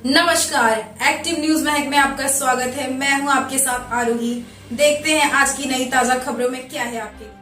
नमस्कार, active news Mahak में आपका स्वागत है। मैं हूं आपके साथ आरोही। देखते हैं आज की नई ताजा खबरों में क्या है आपके।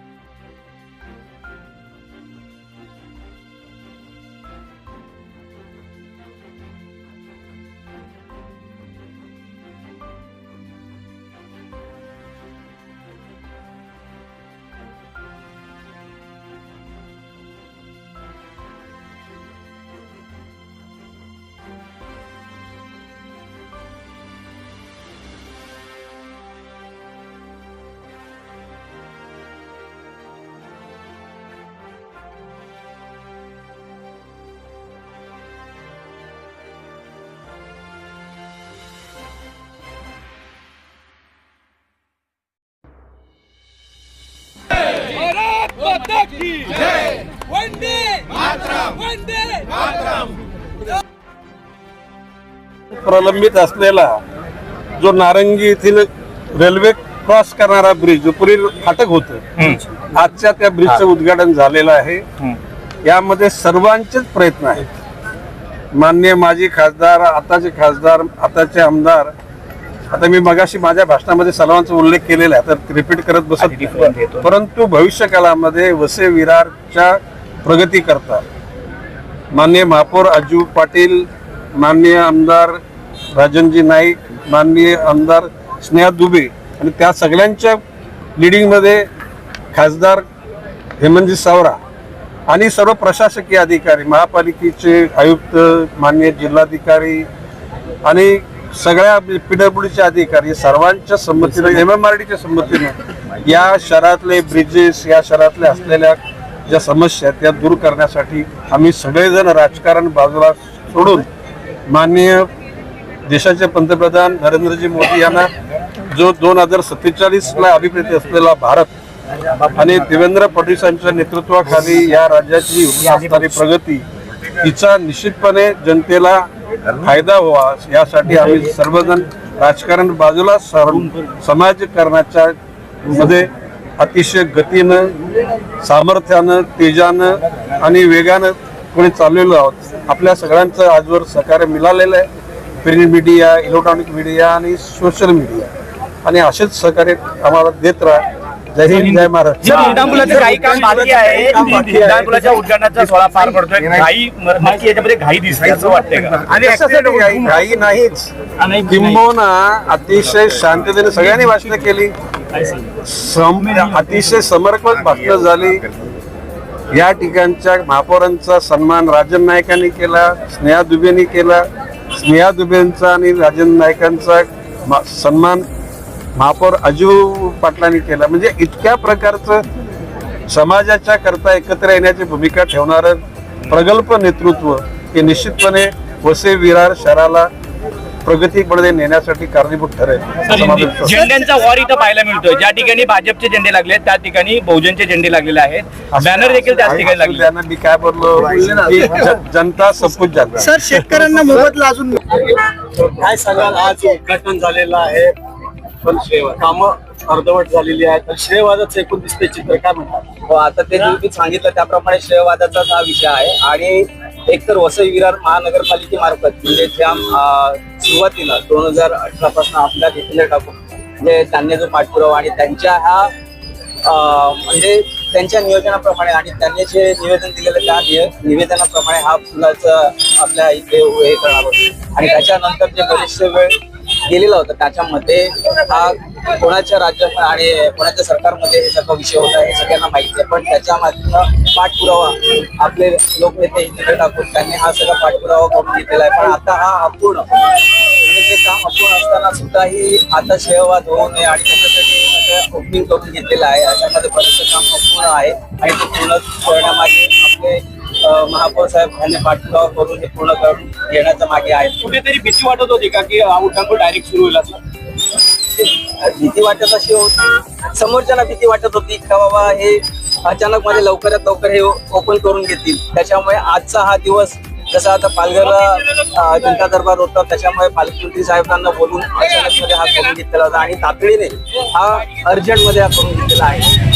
वंदे मातरम, वंदे मातरम। प्रलंबित असलेला जो नारंगी येथील रेल्वे क्रॉस करणारा ब्रिज जो पूर्वी फाटक होतं, आजच्या त्या ब्रिजचं उद्घाटन झालेलं आहे। यामध्ये सर्वांचेच प्रयत्न आहेत। माननीय माजी खासदार, आताचे खासदार, आताचे आमदार, आता मी मगाशी माझ्या भाषणामध्ये सर्वांचा उल्लेख केलेला आहे, तर रिपीट करत बसत नाही। परंतु भविष्य काळामध्ये वसई विरारच्या प्रगती करता माननीय महापौर अजू पाटील, माननीय आमदार राजनजी नाईक, माननीय आमदार स्नेहा दुबे आणि त्या सगळ्यांच्या लिडिंगमध्ये खासदार हेमंतजी सावरा आणि सर्व प्रशासकीय अधिकारी, महापालिकेचे आयुक्त, माननीय जिल्हाधिकारी आणि सगळ्या PWDचे अधिकारी सर्वांच्या संमतीने, MMRDच्या संमतीने या शहरातले ब्रिजेस, या शहरातल्या असलेल्या ज्या समस्या त्या दूर करण्यासाठी आम्ही सगळेजण राजकारण बाजूला सोडून माननीय देशाचे पंतप्रधान नरेंद्रजी मोदी यांना जो 2047ला अभिप्रेत असलेला भारत आणि देवेंद्र फडणवीसांच्या नेतृत्वाखाली या राज्याची असणारी प्रगती तिचा निश्चितपणे जनतेला फायदा व्हावा यासाठी आम्ही सर्वजण राजकारण बाजूला समाजकारणाच्या मध्ये अतिशय गतीनं, सामर्थ्यानं, तेजानं आणि वेगानं पुढे चाललेलो आहोत। आपल्या सगळ्यांचं आजवर सहकार्य मिळालेलं आहे, प्रिंट मीडिया, इलेक्ट्रॉनिक मीडिया आणि सोशल मीडिया, आणि असेच सहकार्य आम्हाला देत राहा। जय हिंद, जय महाराष्ट्र। उड्डाणपुलाचं काही काम बाकी आहे, उड्डाणपुलाच्या उद्घाटनाचा सोहळा पार पडतोय। घाई नक्की याच्यामध्ये घाई दिसते असं वाटतंय का? आणि घाई नाहीच, किंबहुना अतिशय शांततेने सगळ्यांनी भाषणं केली, अतिशय समर्पक भाषणं झाली। या ठिकाणच्या महापौरांचा सन्मान राजन नाईकांनी केला, स्नेहा दुबेंनी केला। स्नेहा दुबेंचा आणि राजन नाईकांचा सन्मान महापौर अजू पाटलांनी केला। म्हणजे इतक्या प्रकारचं समाजाच्या करता एकत्र येण्याची भूमिका ठेवणारं प्रगल्भ नेतृत्व हे निश्चितपणे वसई विरार शहराला प्रगतीकडे नेण्यासाठी कारणीभूत ठरेल। झेंड्यांचा वॉर इथं पाहायला मिळतोय। ज्या ठिकाणी भाजपचे झेंडे लागले आहेत त्या ठिकाणी बहुजनचे झेंडे लागलेले आहेत, बॅनर देखील त्याच ठिकाणी लागले। मी काय बोललो की जनता सबकुछ जानता। सर, शेतकऱ्यांना मोबदला अजून काय सांगाल? आज उद्घाटन झालेलं आहे, पण कामं अर्धवट झालेली आहेत, तर श्रेयवादाचं एकूण दिसते चित्र काय म्हणतात? हो, आता ते तुम्ही सांगितलं त्याप्रमाणे श्रेयवादाचाच हा विषय आहे। आणि एकतर वसई विरार महानगरपालिकेमार्फत म्हणजे ज्या सुरुवातीला 2018 पासून आपल्या घेतलेल्या टाकून म्हणजे त्यांनी जो पाठपुरावा आणि त्यांच्या ह्या म्हणजे त्यांच्या नियोजनाप्रमाणे आणि त्यांनी जे निवेदन दिलेलं त्या निवेदनाप्रमाणे हा फुलाचं आपल्या इथे हे करणार होतं। आणि त्याच्यानंतर जे बरेचसे वेळ गेलेला होता त्याच्यामध्ये हा कोणाच्या राज्यात आणि कोणाच्या सरकारमध्ये हे सगळा विषय होता हे सगळ्यांना माहिती आहे। पण त्याच्यामधनं पाठपुरावा आपले लोकनेते इथे टाकून त्यांनी हा सगळा पाठपुरावा करून घेतलेला आहे। पण आता हा अपूर्ण म्हणजे ते काम अपूर्ण असताना सुद्धाही आता श्रेयवाद होऊ नये आणि त्याच्यासाठी ओपनिंग करून घेतलेलं आहे। याच्यामध्ये बरेचसे काम अपूर्ण आहे आणि ते पूर्ण करण्यामागे आपले महापौर साहेब यांनी पाठपुरावा करून हे पूर्ण करून घेण्याच्या मागे आहे। कुठेतरी भीती वाटत होती का की उड्डाणपूल डायरेक्ट सुरू होईल असं? भीती वाटत अशी होती, समोरच्याला भीती वाटत होती का बाबा हे अचानक मध्ये लवकरात लवकर हे ओपन करून घेतील। त्याच्यामुळे आजचा हा दिवस जसं आता पालघरला जनता दरबार होता त्याच्यामुळे पालकमंत्री साहेबांना बोलून अचानक मध्ये हा करून घेतलेला होता आणि तातडीने हा अर्जंट मध्ये हा करून घेतलेला आहे।